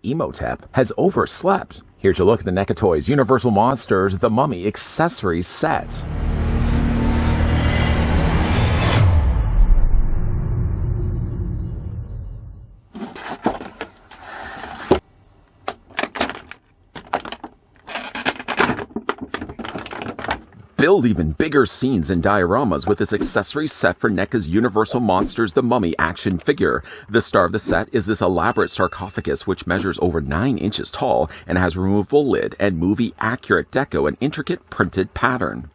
Emotep has overslept. Here's your look at the NECA Toys Universal Monsters The Mummy Accessory Set. Build even bigger scenes and dioramas with this accessory set for NECA's Universal Monsters The Mummy action figure. The star of the set is this elaborate sarcophagus which measures over 9 inches tall and has removable lid and movie-accurate deco and intricate printed pattern.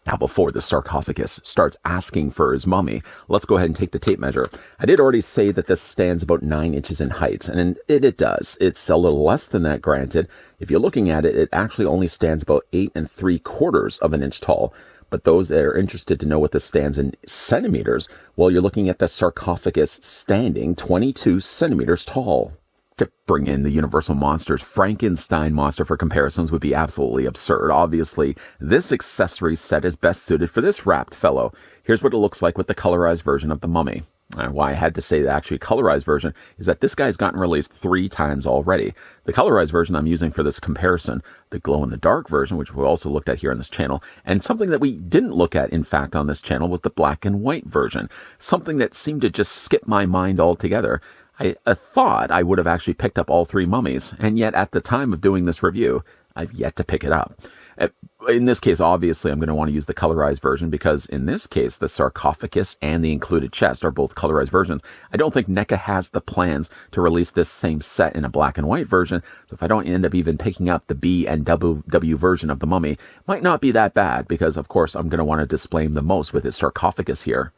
Now, before the sarcophagus starts asking for his mummy, let's go ahead and take the tape measure. I did already say that this stands about 9 inches in height, and it does. It's a little less than that, granted. If you're looking at it, it actually only stands about 8 3/4 of an inch tall. But those that are interested to know what this stands in centimeters, well, you're looking at the sarcophagus standing 22 centimeters tall. To bring in the Universal Monsters Frankenstein monster for comparisons would be absolutely absurd. Obviously, this accessory set is best suited for this wrapped fellow. Here's what it looks like with the colorized version of the mummy. Why I had to say the actually colorized version is that this guy's gotten released 3 times already. The colorized version I'm using for this comparison, the glow-in-the-dark version, which we also looked at here on this channel, and something that we didn't look at, in fact, on this channel was the black and white version. Something that seemed to just skip my mind altogether. I thought I would have actually picked up all 3 mummies, and yet at the time of doing this review, I've yet to pick it up. In this case, obviously, I'm going to want to use the colorized version because in this case, the sarcophagus and the included chest are both colorized versions. I don't think NECA has the plans to release this same set in a black and white version, so if I don't end up even picking up the B and W version of the mummy, it might not be that bad because, of course, I'm going to want to display him the most with his sarcophagus here.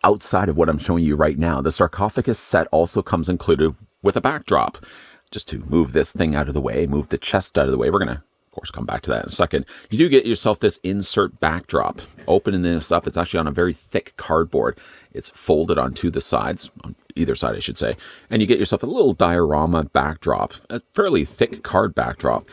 Outside of what I'm showing you right now, the sarcophagus set also comes included with a backdrop. Just to move this thing out of the way, move the chest out of the way, we're going to, of course, come back to that in a second. You do get yourself this insert backdrop. Opening this up, it's actually on a very thick cardboard. It's folded onto the sides, on either side I should say, and you get yourself a little diorama backdrop, a fairly thick card backdrop.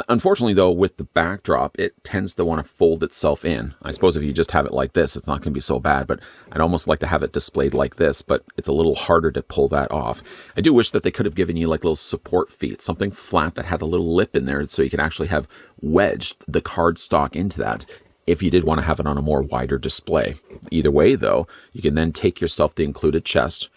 Unfortunately, though, with the backdrop, it tends to want to fold itself in. I suppose if you just have it like this, it's not going to be so bad, but I'd almost like to have it displayed like this, but it's a little harder to pull that off. I do wish that they could have given you like little support feet, something flat that had a little lip in there so you could actually have wedged the card stock into that if you did want to have it on a more wider display. Either way, though, you can then take yourself the included chest.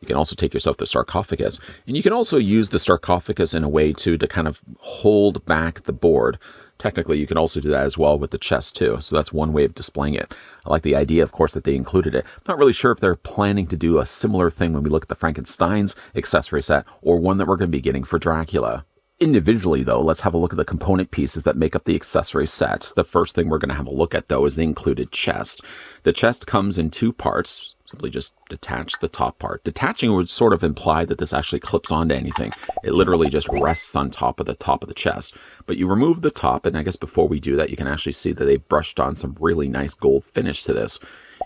You can also take yourself the sarcophagus, and you can also use the sarcophagus in a way to kind of hold back the board. Technically, you can also do that as well with the chest too, so that's one way of displaying it. I like the idea, of course, that they included it. I'm not really sure if they're planning to do a similar thing when we look at the Frankenstein's accessory set, or one that we're going to be getting for Dracula. Individually, though, let's have a look at the component pieces that make up the accessory set. The first thing we're going to have a look at, though, is the included chest. The chest comes in 2 parts. Simply just detach the top part. Detaching would sort of imply that this actually clips onto anything. It literally just rests on top of the chest. But you remove the top, and I guess before we do that, you can actually see that they've brushed on some really nice gold finish to this.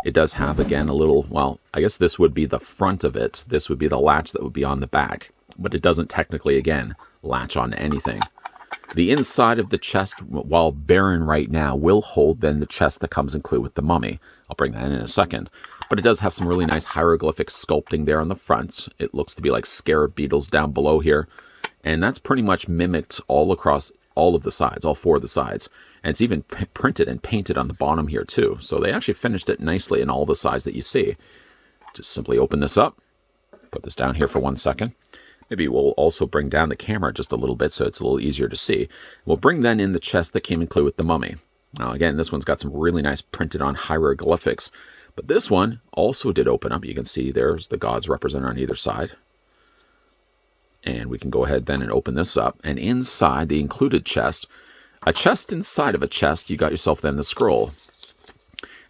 It does have, again, a little, well, I guess this would be the front of it. This would be the latch that would be on the back. But it doesn't technically, again, latch on to anything. The inside of the chest, while barren right now, will hold then the chest that comes included with the mummy. I'll bring that in a second. But it does have some really nice hieroglyphic sculpting there on the front. It looks to be like scarab beetles down below here. And that's pretty much mimicked all across all of the sides, all 4 of the sides. And it's even printed and painted on the bottom here too. So they actually finished it nicely in all the sides that you see. Just simply open this up. Put this down here for 1 second. Maybe we'll also bring down the camera just a little bit so it's a little easier to see. We'll bring then in the chest that came included with the mummy. Now again, this one's got some really nice printed on hieroglyphics. But this one also did open up. You can see there's the gods represented on either side. And we can go ahead then and open this up. And inside the included chest, a chest inside of a chest, you got yourself then the scroll.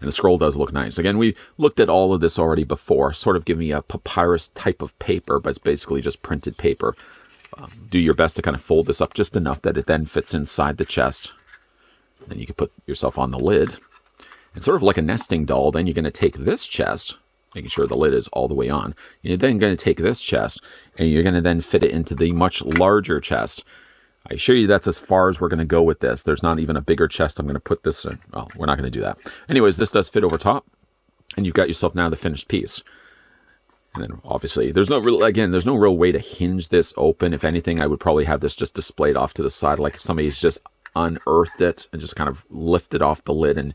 And the scroll does look nice. Again, we looked at all of this already before, sort of giving you a papyrus type of paper, but it's basically just printed paper. Do your best to kind of fold this up just enough that it then fits inside the chest. Then you can put yourself on the lid. And sort of like a nesting doll, then you're going to take this chest, making sure the lid is all the way on. You're then going to take this chest, and you're going to then fit it into the much larger chest. I assure you that's as far as we're going to go with this. There's not even a bigger chest I'm going to put this in. Well, we're not going to do that. Anyways, this does fit over top, and you've got yourself now the finished piece. And then obviously there's no real way to hinge this open. If anything, I would probably have this just displayed off to the side, like if somebody's just unearthed it and just kind of lifted off the lid and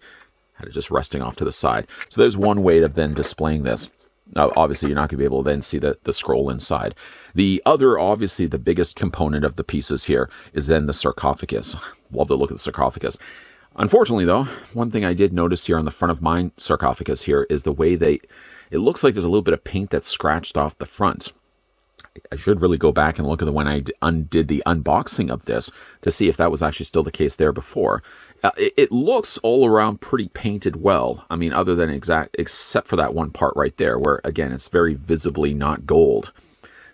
had it just resting off to the side. So there's one way of then displaying this. Now, obviously, you're not going to be able to then see the scroll inside. The other, obviously, the biggest component of the pieces here is then the sarcophagus. Love the look of the sarcophagus. Unfortunately, though, one thing I did notice here on the front of my sarcophagus here is the way it looks like there's a little bit of paint that's scratched off the front. I should really go back and look at when I undid the unboxing of this to see if that was actually still the case there before. It looks all around pretty painted well. I mean, other than except for that one part right there where, again, it's very visibly not gold.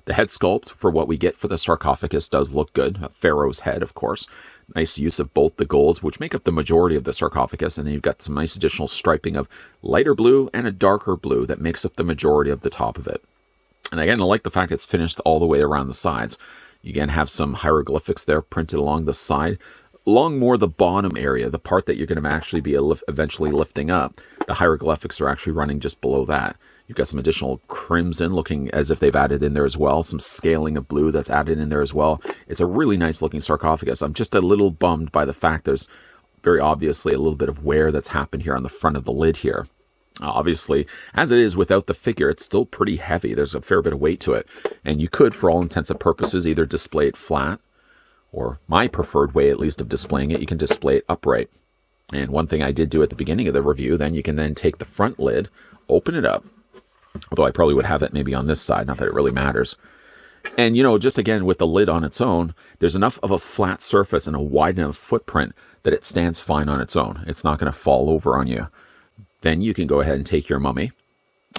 The head sculpt for what we get for the sarcophagus does look good. A pharaoh's head, of course. Nice use of both the golds, which make up the majority of the sarcophagus. And then you've got some nice additional striping of lighter blue and a darker blue that makes up the majority of the top of it. And again, I like the fact it's finished all the way around the sides. You again have some hieroglyphics there printed along the side. Along more the bottom area, the part that you're going to actually be eventually lifting up, the hieroglyphics are actually running just below that. You've got some additional crimson looking as if they've added in there as well. Some scaling of blue that's added in there as well. It's a really nice looking sarcophagus. I'm just a little bummed by the fact there's very obviously a little bit of wear that's happened here on the front of the lid here. Obviously, as it is without the figure, it's still pretty heavy. There's a fair bit of weight to it. And you could, for all intents and purposes, either display it flat, or my preferred way, at least, of displaying it, you can display it upright. And one thing I did do at the beginning of the review, then you can then take the front lid, open it up, although I probably would have it maybe on this side, not that it really matters. And, you know, just again, with the lid on its own, there's enough of a flat surface and a wide enough footprint that it stands fine on its own. It's not going to fall over on you. Then you can go ahead and take your mummy,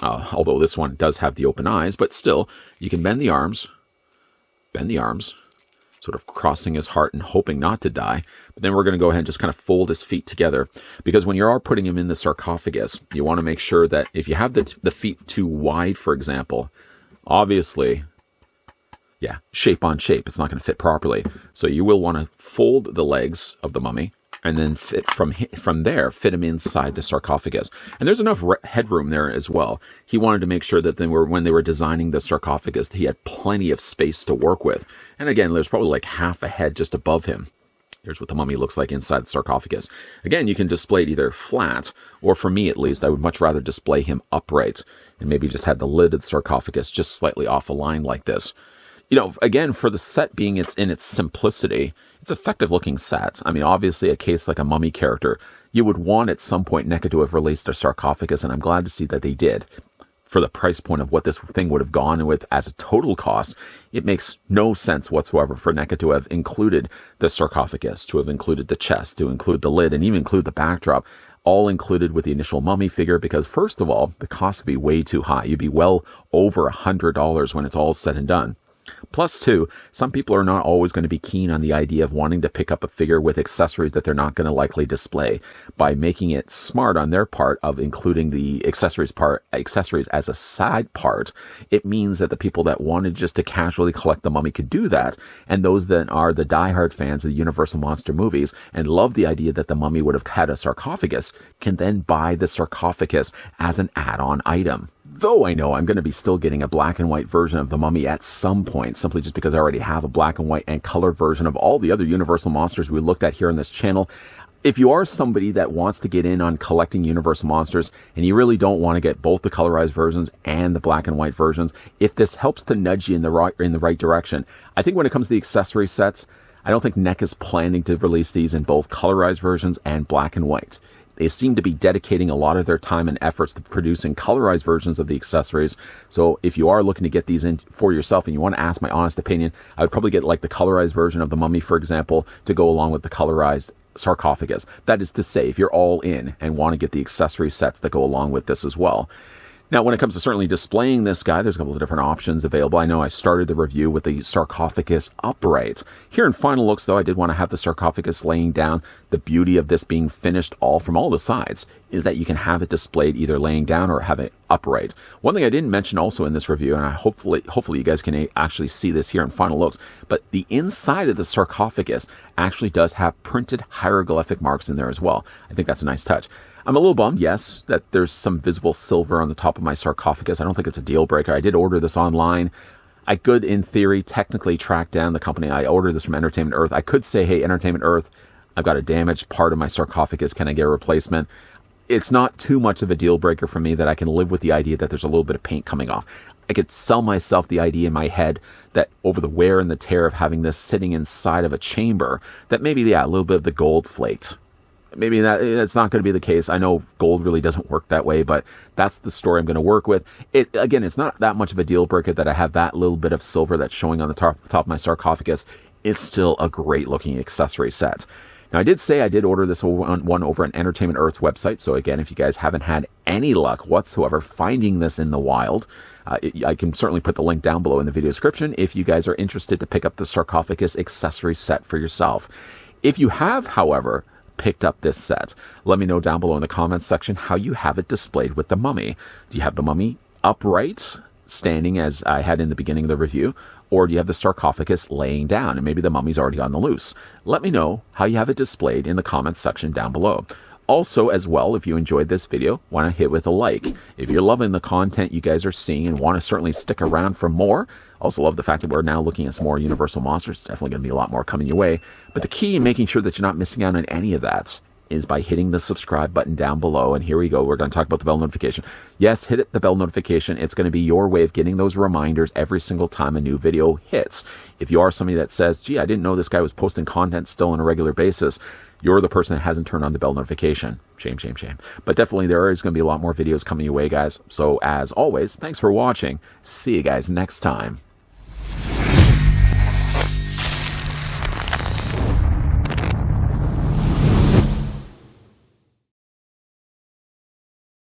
although this one does have the open eyes, but still, you can bend the arms, sort of crossing his heart and hoping not to die. But then we're going to go ahead and just kind of fold his feet together, because when you are putting him in the sarcophagus, you want to make sure that if you have the feet too wide, for example, obviously, yeah, shape on shape, it's not going to fit properly. So you will want to fold the legs of the mummy and then fit from there, fit him inside the sarcophagus. And there's enough headroom there as well. He wanted to make sure that when they were designing the sarcophagus, he had plenty of space to work with. And again, there's probably like half a head just above him. Here's what the mummy looks like inside the sarcophagus. Again, you can display it either flat, or for me at least, I would much rather display him upright and maybe just have the lid of the sarcophagus just slightly off a line like this. You know, again, for the set being in its simplicity, it's an effective looking set. I mean, obviously a case like a mummy character, you would want at some point NECA to have released a sarcophagus, and I'm glad to see that they did. For the price point of what this thing would have gone with as a total cost, it makes no sense whatsoever for NECA to have included the sarcophagus, to have included the chest, to include the lid, and even include the backdrop, all included with the initial mummy figure, because first of all, the cost would be way too high. You'd be well over $100 when it's all said and done. Plus, too, some people are not always going to be keen on the idea of wanting to pick up a figure with accessories that they're not going to likely display. By making it smart on their part of including the accessories as a side part, it means that the people that wanted just to casually collect the mummy could do that, and those that are the diehard fans of the Universal Monster movies and love the idea that the mummy would have had a sarcophagus can then buy the sarcophagus as an add-on item. Though I know I'm going to be still getting a black and white version of the mummy at some point, simply just because I already have a black and white and color version of all the other Universal Monsters we looked at here on this channel. If you are somebody that wants to get in on collecting Universal Monsters and you really don't want to get both the colorized versions and the black and white versions, if this helps to nudge you in the right direction, I think when it comes to the accessory sets, I don't think NECA is planning to release these in both colorized versions and black and white. They seem to be dedicating a lot of their time and efforts to producing colorized versions of the accessories. So if you are looking to get these in for yourself and you want to ask my honest opinion, I would probably get like the colorized version of the mummy, for example, to go along with the colorized sarcophagus. That is to say, if you're all in and want to get the accessory sets that go along with this as well. Now, when it comes to certainly displaying this guy, there's a couple of different options available. I know I started the review with the sarcophagus upright. Here in final looks, though, I did want to have the sarcophagus laying down. The beauty of this being finished from all the sides is that you can have it displayed either laying down or have it upright. One thing I didn't mention also in this review, and hopefully you guys can actually see this here in final looks, but the inside of the sarcophagus actually does have printed hieroglyphic marks in there as well. I think that's a nice touch. I'm a little bummed, yes, that there's some visible silver on the top of my sarcophagus. I don't think it's a deal breaker. I did order this online. I could, in theory, technically track down the company. I ordered this from Entertainment Earth. I could say, hey, Entertainment Earth, I've got a damaged part of my sarcophagus. Can I get a replacement? It's not too much of a deal breaker for me that I can live with the idea that there's a little bit of paint coming off. I could sell myself the idea in my head that over the wear and the tear of having this sitting inside of a chamber, that maybe, yeah, a little bit of the gold flaked. Maybe that's not going to be the case. I know gold really doesn't work that way, but that's the story I'm going to work with. Again, it's not that much of a deal breaker that I have that little bit of silver that's showing on the top of my sarcophagus. It's still a great looking accessory set. Now, I did say I did order this one over on Entertainment Earth's website. So again, if you guys haven't had any luck whatsoever finding this in the wild, I can certainly put the link down below in the video description if you guys are interested to pick up the sarcophagus accessory set for yourself. If you have, however, picked up this set, let me know down below in the comments section how you have it displayed with the mummy. Do you have the mummy upright, standing as I had in the beginning of the review, or do you have the sarcophagus laying down and maybe the mummy's already on the loose? Let me know how you have it displayed in the comments section down below. Also, as well, if you enjoyed this video, why not hit with a like? If you're loving the content you guys are seeing and want to certainly stick around for more, also love the fact that we're now looking at some more Universal monsters. Definitely going to be a lot more coming your way. But the key in making sure that you're not missing out on any of that is by hitting the subscribe button down below. And here we go. We're going to talk about the bell notification. Yes, hit the bell notification. It's going to be your way of getting those reminders every single time a new video hits. If you are somebody that says, gee, I didn't know this guy was posting content still on a regular basis, you're the person that hasn't turned on the bell notification. Shame, shame, shame. But definitely there is going to be a lot more videos coming your way, guys. So as always, thanks for watching. See you guys next time.